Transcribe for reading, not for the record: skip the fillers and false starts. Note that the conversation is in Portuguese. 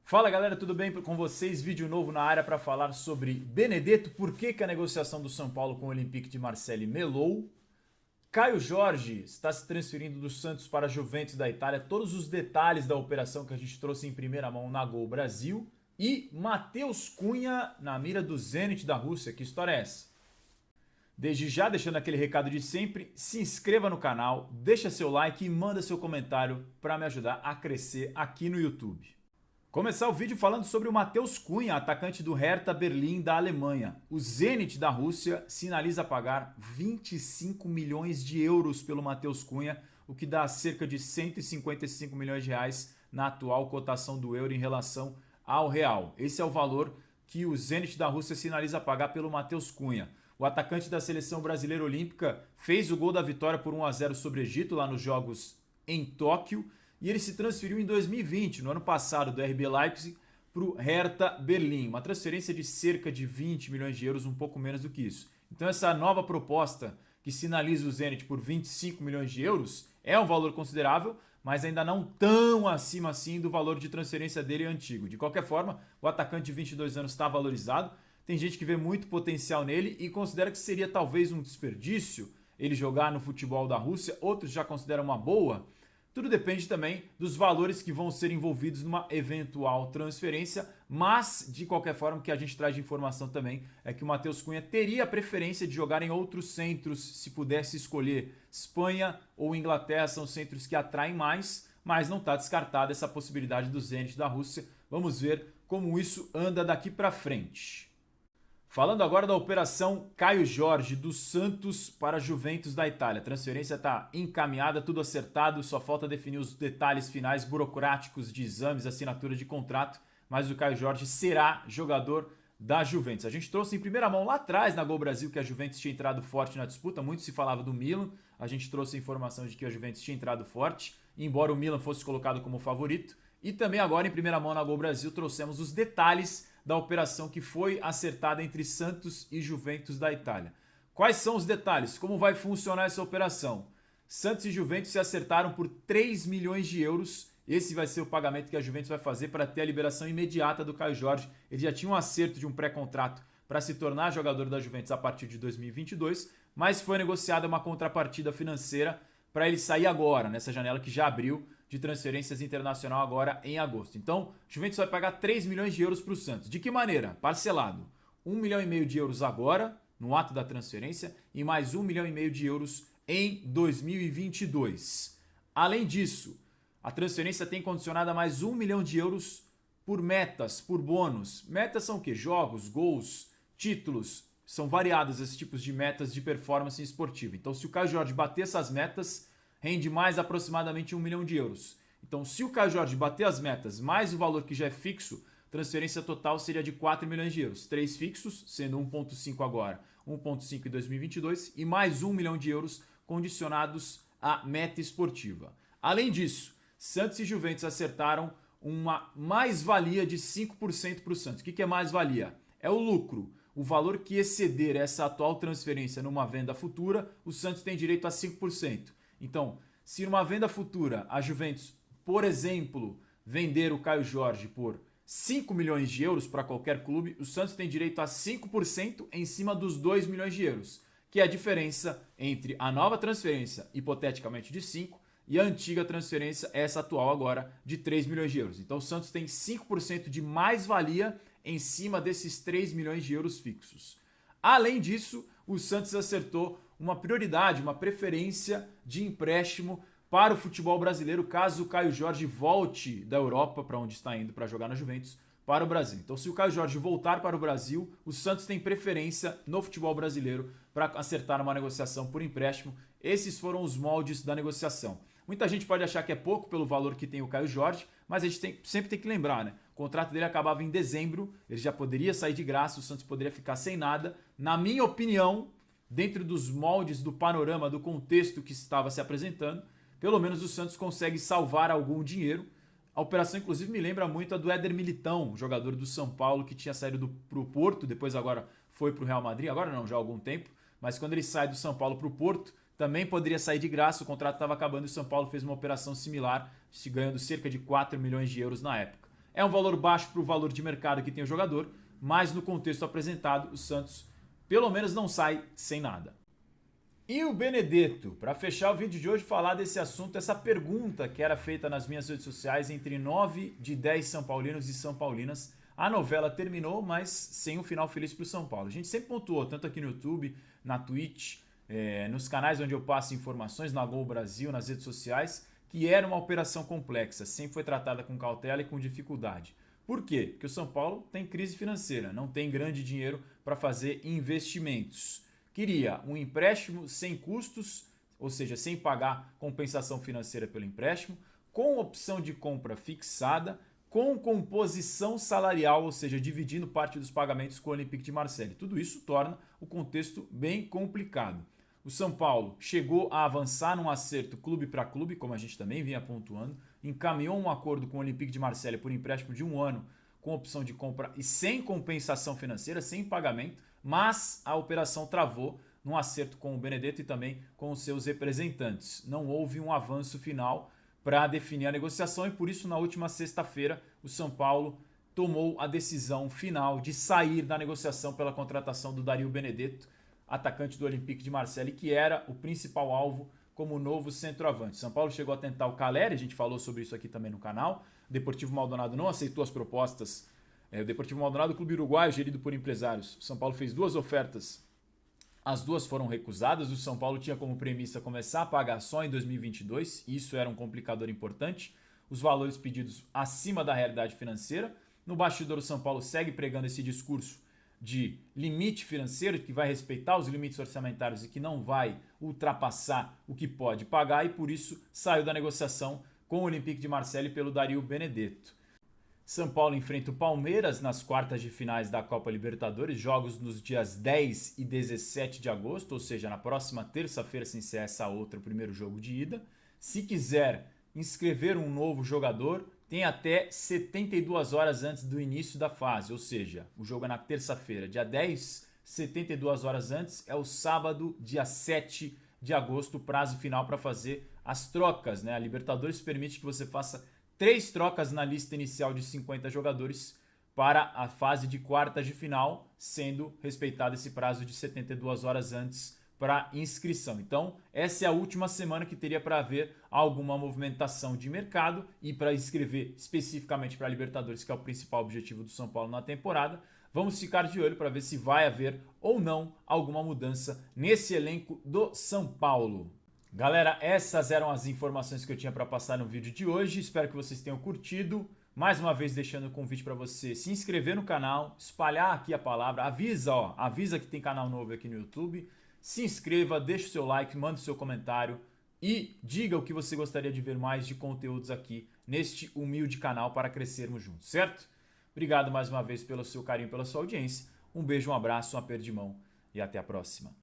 Fala galera, tudo bem com vocês? Vídeo novo na área para falar sobre Benedetto, por que a negociação do São Paulo com o Olympique de Marseille melou. Caio Jorge está se transferindo do Santos para a Juventus da Itália, todos os detalhes da operação que a gente trouxe em primeira mão na Gol Brasil. E Matheus Cunha na mira do Zenit da Rússia, que história é essa? Desde já, deixando aquele recado de sempre, se inscreva no canal, deixa seu like e manda seu comentário para me ajudar a crescer aqui no YouTube. Começar o vídeo falando sobre o Matheus Cunha, atacante do Hertha Berlim da Alemanha. O Zenit da Rússia sinaliza pagar 25 milhões de euros pelo Matheus Cunha, o que dá cerca de 155 milhões de reais na atual cotação do euro em relação ao real. Esse é o valor que o Zenit da Rússia sinaliza pagar pelo Matheus Cunha. O atacante da seleção brasileira olímpica fez o gol da vitória por 1-0 sobre o Egito lá nos Jogos em Tóquio. E ele se transferiu em 2020, no ano passado, do RB Leipzig para o Hertha Berlim. Uma transferência de cerca de 20 milhões de euros, um pouco menos do que isso. Então essa nova proposta que sinaliza o Zenit por 25 milhões de euros é um valor considerável, mas ainda não tão acima assim do valor de transferência dele antigo. De qualquer forma, o atacante de 22 anos está valorizado. Tem gente que vê muito potencial nele e considera que seria talvez um desperdício ele jogar no futebol da Rússia. Outros já consideram uma boa. Tudo depende também dos valores que vão ser envolvidos numa eventual transferência, mas de qualquer forma o que a gente traz de informação também é que o Matheus Cunha teria a preferência de jogar em outros centros se pudesse escolher. Espanha ou Inglaterra são centros que atraem mais, mas não está descartada essa possibilidade do Zenit da Rússia. Vamos ver como isso anda daqui para frente. Falando agora da operação Caio Jorge, do Santos para a Juventus da Itália. A transferência está encaminhada, tudo acertado, só falta definir os detalhes finais burocráticos de exames, assinatura de contrato, mas o Caio Jorge será jogador da Juventus. A gente trouxe em primeira mão lá atrás na Gol Brasil que a Juventus tinha entrado forte na disputa, muito se falava do Milan, a gente trouxe a informação de que a Juventus tinha entrado forte, embora o Milan fosse colocado como favorito. E também agora em primeira mão na Gol Brasil trouxemos os detalhes da operação que foi acertada entre Santos e Juventus da Itália. Quais são os detalhes? Como vai funcionar essa operação? Santos e Juventus se acertaram por 3 milhões de euros. Esse vai ser o pagamento que a Juventus vai fazer para ter a liberação imediata do Caio Jorge. Ele já tinha um acerto de um pré-contrato para se tornar jogador da Juventus a partir de 2022, mas foi negociada uma contrapartida financeira para ele sair agora, nessa janela que já abriu de transferências internacional agora em agosto. Então, Juventus vai pagar 3 milhões de euros para o Santos. De que maneira? Parcelado. 1,5 milhão de euros agora, no ato da transferência, e mais 1,5 milhão de euros em 2022. Além disso, a transferência tem condicionada mais 1 milhão de euros por metas, por bônus. Metas são o quê? Jogos, gols, títulos. São variados esses tipos de metas de performance esportiva. Então, se o Caio Jorge bater essas metas, rende mais aproximadamente 1 milhão de euros. Então, se o Caio Jorge bater as metas, mais o valor que já é fixo, transferência total seria de 4 milhões de euros. 3 fixos, sendo 1,5 agora, 1,5 em 2022, e mais 1 milhão de euros condicionados à meta esportiva. Além disso, Santos e Juventus acertaram uma mais-valia de 5% para o Santos. O que é mais-valia? É o lucro. O valor que exceder essa atual transferência numa venda futura, o Santos tem direito a 5%. Então, se numa venda futura a Juventus, por exemplo, vender o Caio Jorge por 5 milhões de euros para qualquer clube, o Santos tem direito a 5% em cima dos 2 milhões de euros, que é a diferença entre a nova transferência, hipoteticamente de 5, e a antiga transferência, essa atual agora, de 3 milhões de euros. Então o Santos tem 5% de mais-valia em cima desses 3 milhões de euros fixos. Além disso, o Santos acertou uma prioridade, uma preferência de empréstimo para o futebol brasileiro, caso o Caio Jorge volte da Europa, para onde está indo para jogar na Juventus, para o Brasil. Então, se o Caio Jorge voltar para o Brasil, o Santos tem preferência no futebol brasileiro para acertar uma negociação por empréstimo. Esses foram os moldes da negociação. Muita gente pode achar que é pouco pelo valor que tem o Caio Jorge, mas a gente sempre tem que lembrar, né? O contrato dele acabava em dezembro, ele já poderia sair de graça, o Santos poderia ficar sem nada. Na minha opinião, dentro dos moldes do panorama, do contexto que estava se apresentando, pelo menos o Santos consegue salvar algum dinheiro. A operação, inclusive, me lembra muito a do Éder Militão, jogador do São Paulo, que tinha saído para o Porto, depois agora foi para o Real Madrid, agora não, já há algum tempo, mas quando ele sai do São Paulo para o Porto, também poderia sair de graça, o contrato estava acabando e o São Paulo fez uma operação similar, ganhando cerca de 4 milhões de euros na época. É um valor baixo para o valor de mercado que tem o jogador, mas no contexto apresentado, o Santos pelo menos não sai sem nada. E o Benedetto, para fechar o vídeo de hoje, falar desse assunto, essa pergunta que era feita nas minhas redes sociais entre 9 de 10 São Paulinos e São Paulinas. A novela terminou, mas sem um final feliz para o São Paulo. A gente sempre pontuou, tanto aqui no YouTube, na Twitch, nos canais onde eu passo informações, na Gol Brasil, nas redes sociais, que era uma operação complexa, sempre foi tratada com cautela e com dificuldade. Por quê? Porque o São Paulo tem crise financeira, não tem grande dinheiro para fazer investimentos. Queria um empréstimo sem custos, ou seja, sem pagar compensação financeira pelo empréstimo, com opção de compra fixada, com composição salarial, ou seja, dividindo parte dos pagamentos com o Olympique de Marseille. Tudo isso torna o contexto bem complicado. O São Paulo chegou a avançar num acerto clube para clube, como a gente também vinha pontuando, encaminhou um acordo com o Olympique de Marseille por empréstimo de 1 ano, com opção de compra e sem compensação financeira, sem pagamento, mas a operação travou num acerto com o Benedetto e também com os seus representantes. Não houve um avanço final para definir a negociação e por isso na última sexta-feira o São Paulo tomou a decisão final de sair da negociação pela contratação do Dario Benedetto, atacante do Olympique de Marseille, que era o principal alvo como novo centroavante. São Paulo chegou a tentar o Caleri, a gente falou sobre isso aqui também no canal. O Deportivo Maldonado não aceitou as propostas. O Deportivo Maldonado, clube uruguaio, gerido por empresários. O São Paulo fez 2 ofertas, as 2 foram recusadas. O São Paulo tinha como premissa começar a pagar só em 2022, isso era um complicador importante. Os valores pedidos acima da realidade financeira. No bastidor, o São Paulo segue pregando esse discurso de limite financeiro, que vai respeitar os limites orçamentários e que não vai ultrapassar o que pode pagar, e por isso saiu da negociação com o Olympique de Marseille pelo Dario Benedetto. São Paulo enfrenta o Palmeiras nas quartas de finais da Copa Libertadores, jogos nos dias 10 e 17 de agosto, ou seja, na próxima terça-feira se encerra essa outra, o primeiro jogo de ida. Se quiser inscrever um novo jogador, tem até 72 horas antes do início da fase, ou seja, o jogo é na terça-feira, dia 10, 72 horas antes, é o sábado, dia 7 de agosto, o prazo final para fazer as trocas, né? A Libertadores permite que você faça 3 trocas na lista inicial de 50 jogadores para a fase de quartas de final, sendo respeitado esse prazo de 72 horas antes para inscrição. Então, essa é a última semana que teria para haver alguma movimentação de mercado e para inscrever especificamente para a Libertadores, que é o principal objetivo do São Paulo na temporada. Vamos ficar de olho para ver se vai haver ou não alguma mudança nesse elenco do São Paulo. Galera, essas eram as informações que eu tinha para passar no vídeo de hoje. Espero que vocês tenham curtido. Mais uma vez deixando o convite para você se inscrever no canal, espalhar aqui a palavra, avisa que tem canal novo aqui no YouTube. Se inscreva, deixe o seu like, manda o seu comentário e diga o que você gostaria de ver mais de conteúdos aqui neste humilde canal para crescermos juntos, certo? Obrigado mais uma vez pelo seu carinho, pela sua audiência. Um beijo, um abraço, um aperto de mão e até a próxima.